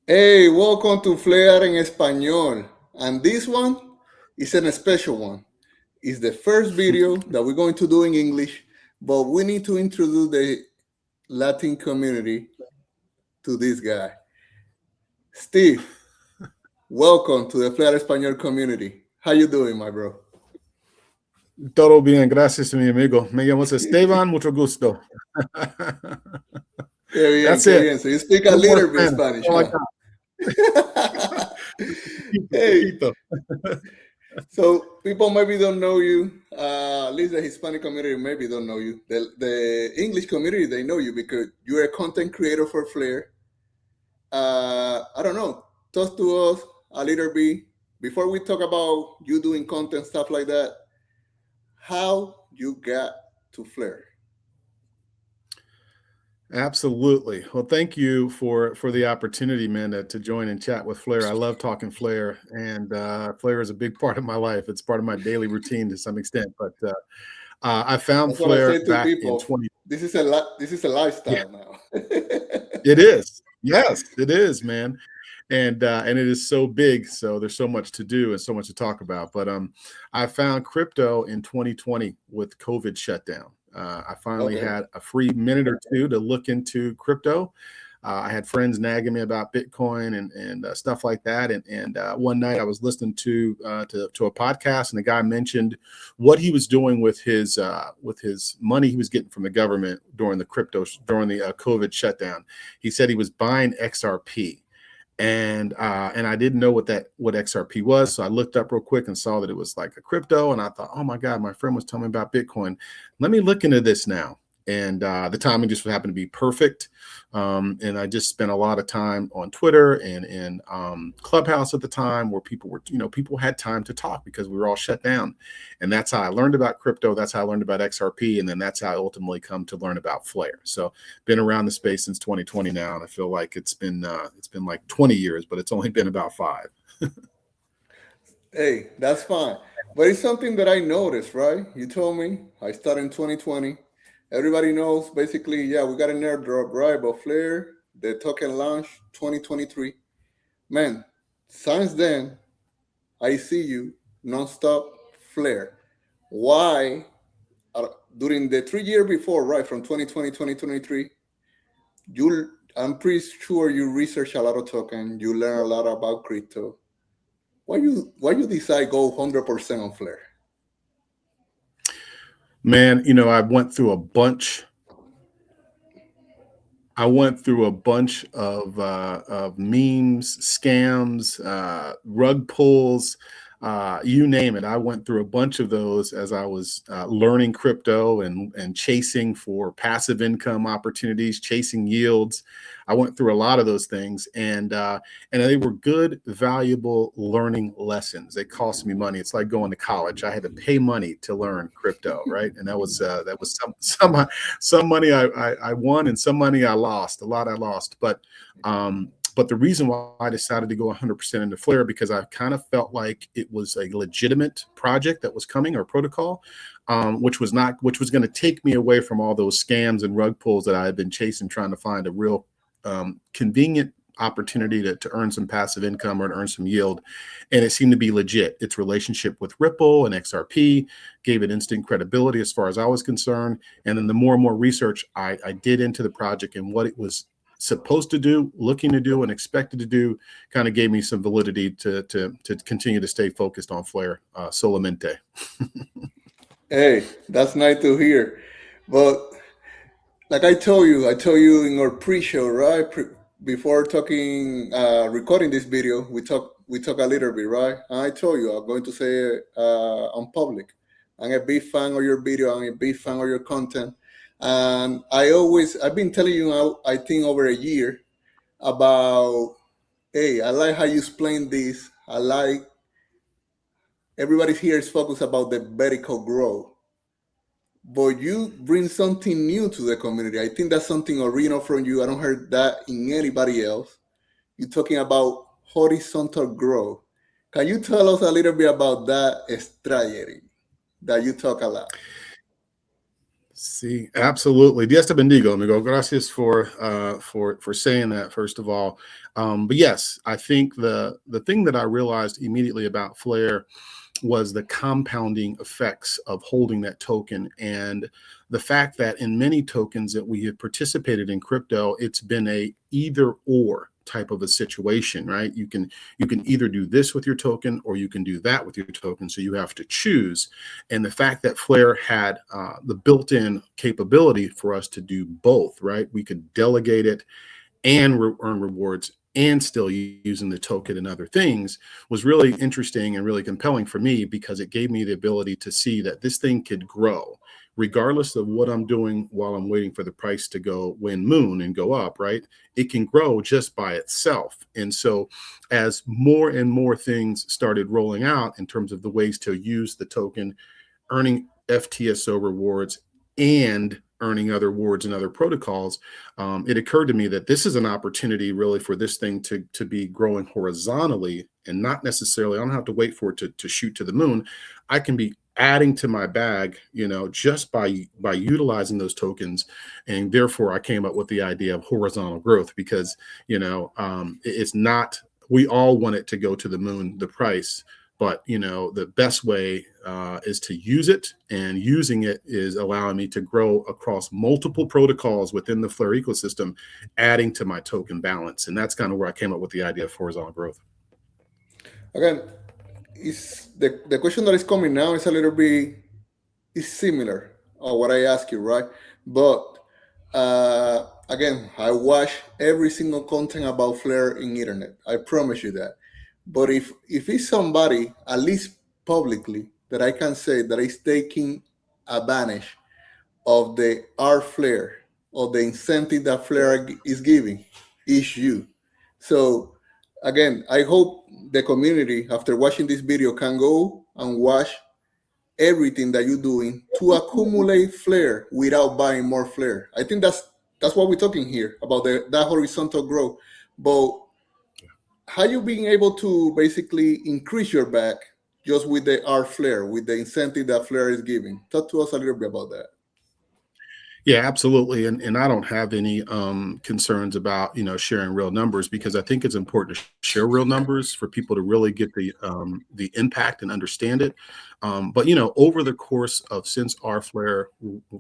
Hey, welcome to Flair en Español. And this one is a special one. It's the first video that we're going to do in English, but we need to introduce the Latin community to this guy. Steve, welcome to the Flair Español community. How you doing, my bro? Todo bien, gracias, mi amigo. Me llamo Esteban, mucho gusto. That's Qué it. bien. So you speak a No more little bit Spanish. Spanish, Oh my huh? God. Poquito, Hey, poquito. so people maybe don't know you. At least the Hispanic community maybe don't know you. The English community they know you because you're a content creator for Flair. I don't know. Talk to us a little bit before we talk about you doing content stuff like that. How you got to Flair? Absolutely. Well, thank you for the opportunity, man, to join and chat with Flair. I love talking Flair, and Flair is a big part of my life. It's part of my daily routine to some extent. But I found That's what I Flair say to back in people. 20. This is a Yeah, lifestyle now. it is. Yes, it is, man. And it is so big, so there's so much to do and so much to talk about. But I found crypto in 2020 with COVID shutdown. I finally Okay. had a free minute or two to look into crypto. I had friends nagging me about Bitcoin and stuff like that. And one night I was listening to a podcast, and the guy mentioned what he was doing with his money he was getting from the government during the COVID shutdown. He said he was buying XRP, and I didn't know what XRP was, so I looked up real quick and saw that it was like a crypto, and I thought, oh my God, my friend was telling me about Bitcoin. Let me look into this now. And the timing just happened to be perfect. And I just spent a lot of time on Twitter and in Clubhouse at the time, where people had time to talk because we were all shut down. And that's how I learned about crypto. That's how I learned about XRP, and then that's how I ultimately come to learn about Flare. So been around the space since 2020 now, and I feel like it's been like 20 years, but it's only been about 5. Hey, that's fine. But it's something that I noticed, right? You told me I started in 2020. Everybody knows basically, yeah, we got an airdrop, right? But Flare, the token launched 2023. Man, since then, I see you nonstop Flare. Why? During the 3 year before, right, from 2020, 2023, I'm pretty sure you research a lot of token, you learn a lot about crypto. Why you decide go 100% on Flare? Man, I went through a bunch of memes, scams, rug pulls, you name it. I went through a bunch of those as I was learning crypto and chasing for passive income opportunities, chasing yields. I went through a lot of those things, and they were good, valuable learning lessons. They cost me money. It's like going to college. I had to pay money to learn crypto, right? And that was some money I won, and some money I lost. A lot I lost, but the reason why I decided to go 100% into Flare, because I kind of felt like it was a legitimate project that was coming, or protocol, which was going to take me away from all those scams and rug pulls that I had been chasing, trying to find a real convenient opportunity to earn some passive income or to earn some yield. And it seemed to be legit. Its relationship with Ripple and XRP gave it instant credibility as far as I was concerned. And then the more and more research I did into the project and what it was supposed to do, looking to do, and expected to do, kind of gave me some validity to continue to stay focused on Flare solamente. Hey, that's nice to hear. But like I told you in our pre-show, right? Before talking, recording this video, we talk a little bit, right? And I told you I'm going to say it on public. I'm a big fan of your video. I'm a big fan of your content, and I've been telling you I think over a year about, hey, I like how you explain this. I like everybody here is focused about the vertical growth, but you bring something new to the community. I think that's something original from you. I don't heard that in anybody else. You're talking about horizontal growth. Can you tell us a little bit about that strategy that you talk a lot? See, absolutely. Dios te bendigo, amigo. Gracias for saying that, first of all. But yes, I think the thing that I realized immediately about Flare was the compounding effects of holding that token, and the fact that in many tokens that we have participated in crypto, it's been a either or type of a situation, right? You can either do this with your token or you can do that with your token, so you have to choose. And the fact that Flare had the built-in capability for us to do both, right? We could delegate it and earn rewards and still using the token and other things was really interesting and really compelling for me, because it gave me the ability to see that this thing could grow regardless of what I'm doing while I'm waiting for the price to go win moon and go up, right? It can grow just by itself. And so as more and more things started rolling out in terms of the ways to use the token, earning FTSO rewards and earning other rewards and other protocols, it occurred to me that this is an opportunity really for this thing to be growing horizontally, and not necessarily, I don't have to wait for it to shoot to the moon. I can be adding to my bag, just by utilizing those tokens. And therefore I came up with the idea of horizontal growth, because, it's not, we all want it to go to the moon, the price, but the best way is to use it, and using it is allowing me to grow across multiple protocols within the Flare ecosystem, adding to my token balance. And that's kind of where I came up with the idea of horizontal growth. Again, is the question that is coming now is a little bit is similar of what I ask you, right? But again, I watch every single content about Flare in internet. I promise you that. But if it's somebody, at least publicly, that I can say that is taking advantage of the R Flare, or the incentive that Flare is giving, is you. So again, I hope the community, after watching this video, can go and watch everything that you're doing to accumulate Flare without buying more Flare. I think that's what we're talking here about, that horizontal growth. But how you being able to basically increase your back just with the R Flare, with the incentive that Flare is giving? Talk to us a little bit about that. Yeah, absolutely. And I don't have any concerns about, sharing real numbers, because I think it's important to share real numbers for people to really get the impact and understand it. But over the course of since our Flare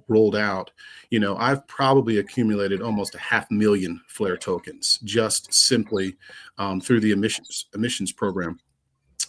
rolled out, I've probably accumulated almost 500,000 Flare tokens, just simply through the emissions program.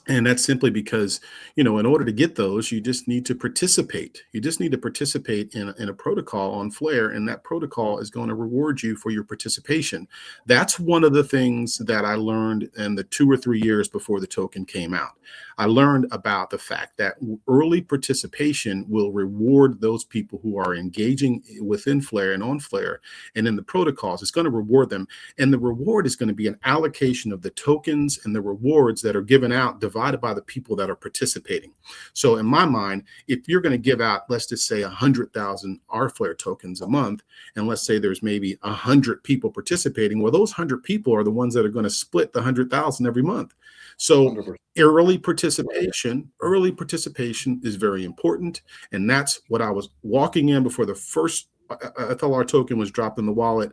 And that's simply because, in order to get those, you just need to participate. You just need to participate in a protocol on Flare, and that protocol is going to reward you for your participation. That's one of the things that I learned in the 2 or 3 years before the token came out. I learned about the fact that early participation will reward those people who are engaging within Flare and on Flare and in the protocols. It's going to reward them. And the reward is going to be an allocation of the tokens and the rewards that are given out, divided by the people that are participating. So in my mind, if you're going to give out, let's just say 100,000 R-Flare tokens a month, and let's say there's maybe 100 people participating, well, those 100 people are the ones that are going to split the 100,000 every month. So 100%. early participation is very important. And that's what I was walking in before the first FLR token was dropped in the wallet.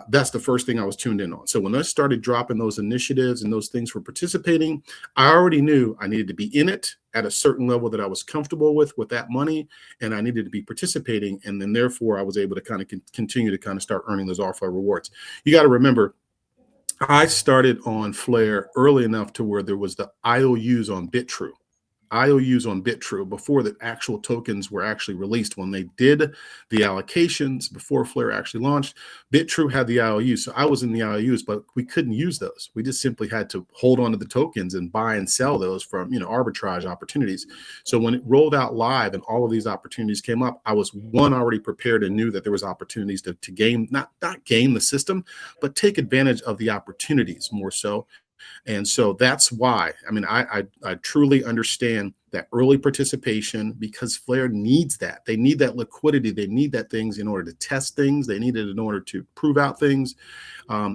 That's the first thing I was tuned in on. So when I started dropping those initiatives and those things for participating, I already knew I needed to be in it at a certain level that I was comfortable with that money, and I needed to be participating. And then therefore I was able to kind of continue to kind of start earning those R-Flare rewards. You got to remember, I started on Flare early enough to where there was the IOUs on BitTrue before the actual tokens were actually released. When they did the allocations before Flare actually launched, BitTrue had the IOUs. So I was in the IOUs, but we couldn't use those. We just simply had to hold on to the tokens and buy and sell those from, arbitrage opportunities. So when it rolled out live and all of these opportunities came up, I was already prepared and knew that there was opportunities to game, not game the system, but take advantage of the opportunities more so. And so that's why, I truly understand that early participation, because Flare needs that. They need that liquidity. They need that things in order to test things. They need it in order to prove out things.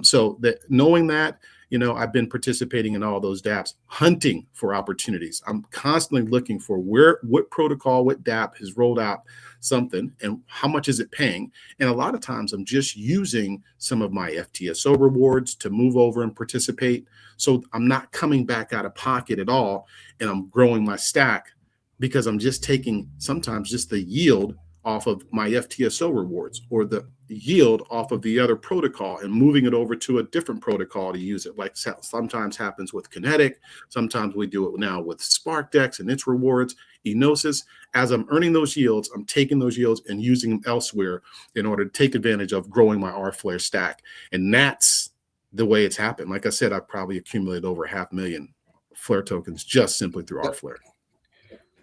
So that knowing that, I've been participating in all those dApps, hunting for opportunities. I'm constantly looking for what protocol, what dApp has rolled out something, and how much is it paying. And a lot of times I'm just using some of my FTSO rewards to move over and participate. So I'm not coming back out of pocket at all, and I'm growing my stack because I'm just taking sometimes just the yield off of my FTSO rewards or the yield off of the other protocol and moving it over to a different protocol to use it. Like sometimes happens with Kinetic. Sometimes we do it now with SparkDex and its rewards, Enosis. As I'm earning those yields, I'm taking those yields and using them elsewhere in order to take advantage of growing my rFlare stack. And that's the way it's happened. Like I said, I've probably accumulated over 500,000 Flare tokens just simply through rFlare.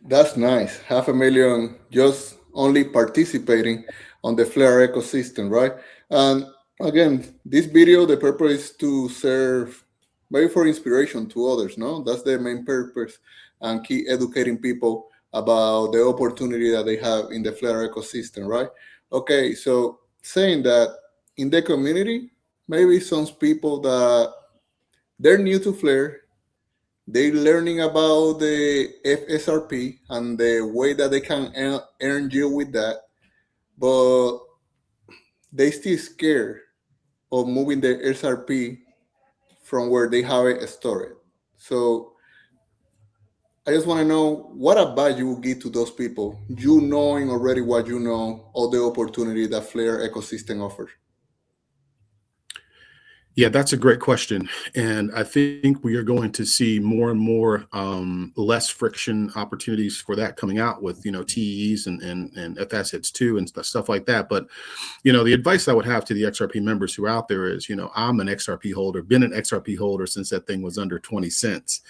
That's nice. 500,000 just only participating on the Flare ecosystem, right? And again, this video, the purpose is to serve maybe for inspiration to others, no? That's the main purpose, and keep educating people about the opportunity that they have in the Flare ecosystem, right? Okay, so saying that in the community, maybe some people that they're new to Flare, they learning about the FSRP and the way that they can earn yield with that, but they still scared of moving the SRP from where they have it stored. So I just want to know what advice you would give to those people, you knowing already what you know, all the opportunity that Flare ecosystem offers. Yeah, that's a great question. And I think we are going to see more and more less friction opportunities for that coming out with, TEs and FSHs too and stuff like that. But, the advice I would have to the XRP members who are out there is, I'm an XRP holder, been an XRP holder since that thing was under 20 cents.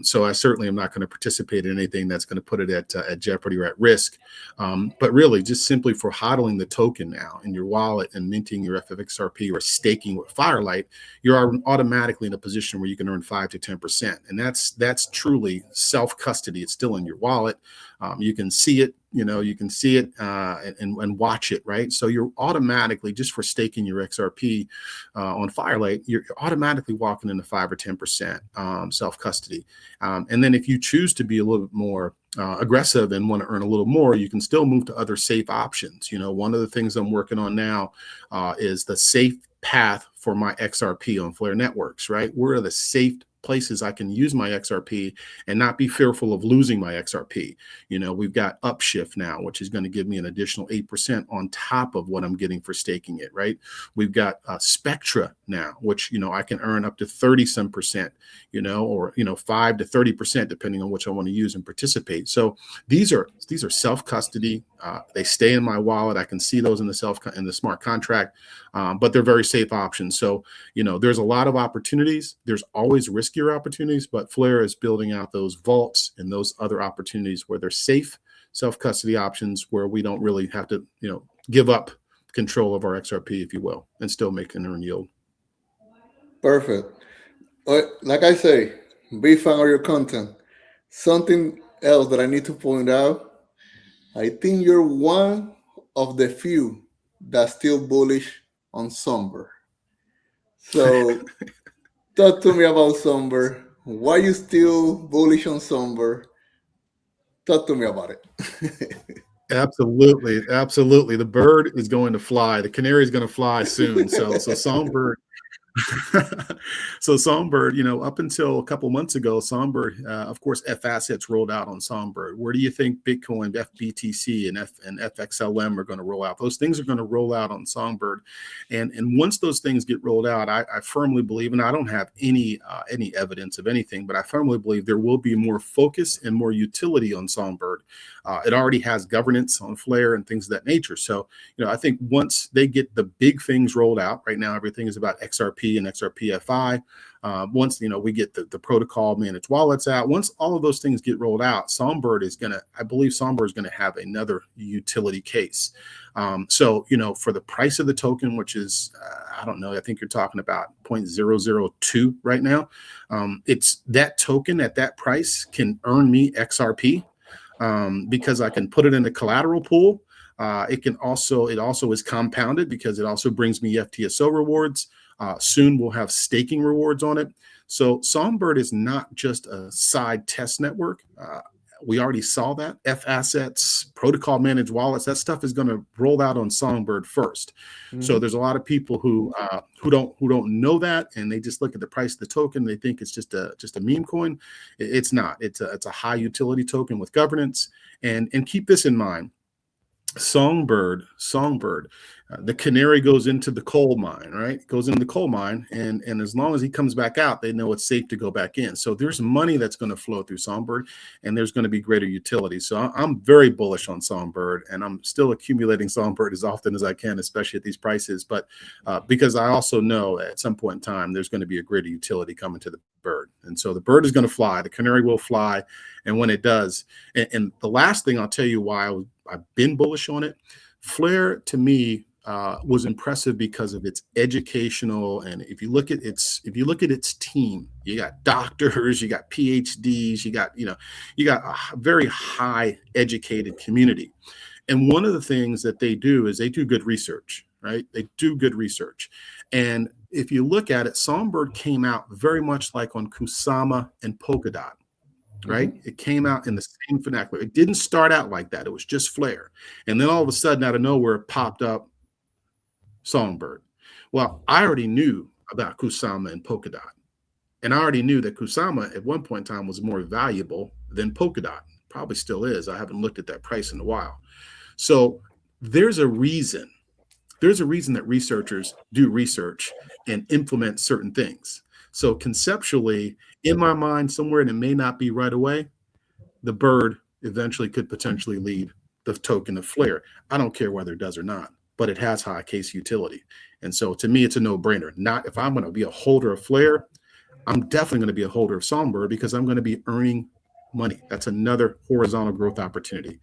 So I certainly am not going to participate in anything that's going to put it at jeopardy or at risk. But really, just simply for hodling the token now in your wallet and minting your FXRP or staking with Firelight, you're automatically in a position where you can earn 5 to 10%. And that's truly self-custody. It's still in your wallet. You can see it, and watch it, right? So you're automatically, just for staking your XRP on Firelight, you're automatically walking into 5 or 10% self-custody. And then if you choose to be a little bit more aggressive and want to earn a little more, you can still move to other safe options. One of the things I'm working on now is the safe path for my XRP on Flare networks, right? Where are the safe places I can use my XRP and not be fearful of losing my XRP? We've got Upshift now, which is going to give me an additional 8% on top of what I'm getting for staking it, right? We've got Spectra now, which, I can earn up to 30 some percent, or 5 to 30%, depending on which I want to use and participate. So these are self-custody. They stay in my wallet. I can see those in the smart contract, but they're very safe options. So, there's a lot of opportunities. There's always riskier opportunities, but Flare is building out those vaults and those other opportunities where they're safe self-custody options where we don't really have to, give up control of our XRP, if you will, and still make an earn yield. Perfect. Like I say, be fan of your content. Something else that I need to point out, I think you're one of the few that's still bullish on Somber. So talk to me about Somber. Why you still bullish on Somber? Talk to me about it. Absolutely, absolutely. The bird is going to fly. The canary is going to fly soon. So Songbird. So Songbird, up until a couple months ago, Songbird, of course, F assets rolled out on Songbird. Where do you think Bitcoin, FBTC, and FXLM are going to roll out? Those things are going to roll out on Songbird, and once those things get rolled out, I firmly believe, and I don't have any evidence of anything, but I firmly believe there will be more focus and more utility on Songbird. It already has governance on Flare and things of that nature. So, I think once they get the big things rolled out, right now everything is about XRP and XRPFI. Once we get the protocol managed wallets out, once all of those things get rolled out, I believe Songbird is going to have another utility case. So for the price of the token, which is I don't know, I think you're talking about 0.002 right now. It's that token at that price can earn me XRP because I can put it in the collateral pool. It also is compounded because it also brings me FTSO rewards. Soon we'll have staking rewards on it. So Songbird is not just a side test network. We already saw that. F assets, protocol managed wallets, that stuff is going to roll out on Songbird first. So Mm-hmm. there's a lot of people who don't know that, and they just look at the price of the token. They think it's just a meme coin. It's not. It's a high utility token with governance. And keep this in mind. Songbird, the canary goes into the coal mine, right? Goes into the coal mine, and as long as he comes back out, they know it's safe to go back in. So there's money that's going to flow through Songbird, and there's going to be greater utility. So I'm very bullish on Songbird, and I'm still accumulating Songbird as often as I can, especially at these prices. But because I also know at some point in time there's going to be a greater utility coming to the bird, and so the bird is going to fly. The canary will fly, and when it does, and the last thing I'll tell you why I've been bullish on it. Flare to me was impressive because of its educational, and if you look at its team, you got doctors, you got PhDs, you got a very high educated community. And one of the things that they do is they do good research, right? They do good research. And if you look at it, Songbird came out very much like on Kusama and Polkadot, right? Mm-hmm. It came out in the same vernacular. It didn't start out like that. It was just Flare. And then all of a sudden, out of nowhere, it popped up Songbird. Well, I already knew about Kusama and Polkadot. And I already knew that Kusama at one point in time was more valuable than Polkadot. Probably still is. I haven't looked at that price in a while. So there's a reason. There's a reason that researchers do research and implement certain things. So conceptually, in my mind, somewhere, and it may not be right away, the bird eventually could potentially lead the token of Flare. I don't care whether it does or not, but it has high case utility. And so to me, it's a no-brainer. Not if I'm going to be a holder of Flare, I'm definitely going to be a holder of Songbird because I'm going to be earning money. That's another horizontal growth opportunity.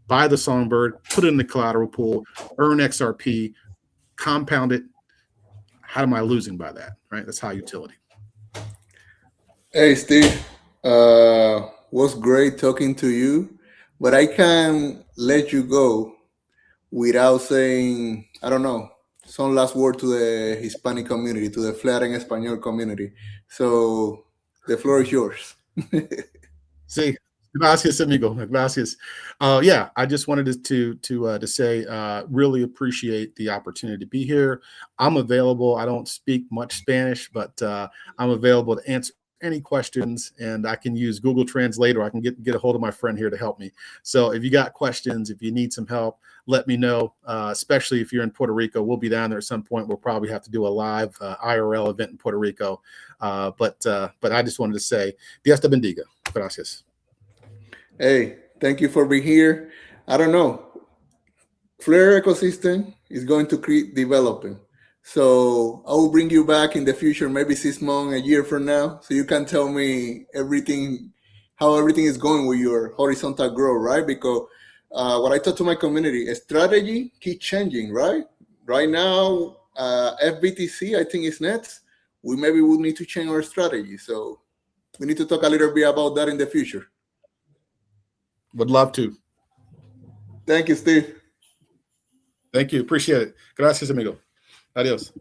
Buy the Songbird, put it in the collateral pool, earn XRP, compound it. How am I losing by that? Right? That's high utility. Hey, Steve, was great talking to you, but I can't let you go without saying, I don't know, some last word to the Hispanic community, to the Flare en Español community. So the floor is yours. Sí, gracias, amigo. Gracias. Yeah, I just wanted to say, really appreciate the opportunity to be here. I'm available. I don't speak much Spanish, but I'm available to answer any questions, and I can use Google Translate, or I can get a hold of my friend here to help me. So if you got questions, if you need some help, let me know. Especially if you're in Puerto Rico, we'll be down there at some point. We'll probably have to do a live IRL event in Puerto Rico. But I just wanted to say, Dios te bendiga. Gracias. Hey, thank you for being here. I don't know. Flare ecosystem is going to keep developing. So I will bring you back in the future, maybe 6 months, a year from now, so you can tell me everything, how everything is going with your horizontal growth, right? Because what I talk to my community, a strategy keep changing, right? Right now, FBTC, I think is next. We maybe will need to change our strategy. So we need to talk a little bit about that in the future. Would love to. Thank you, Steve. Thank you. Appreciate it. Gracias, amigo. Adios.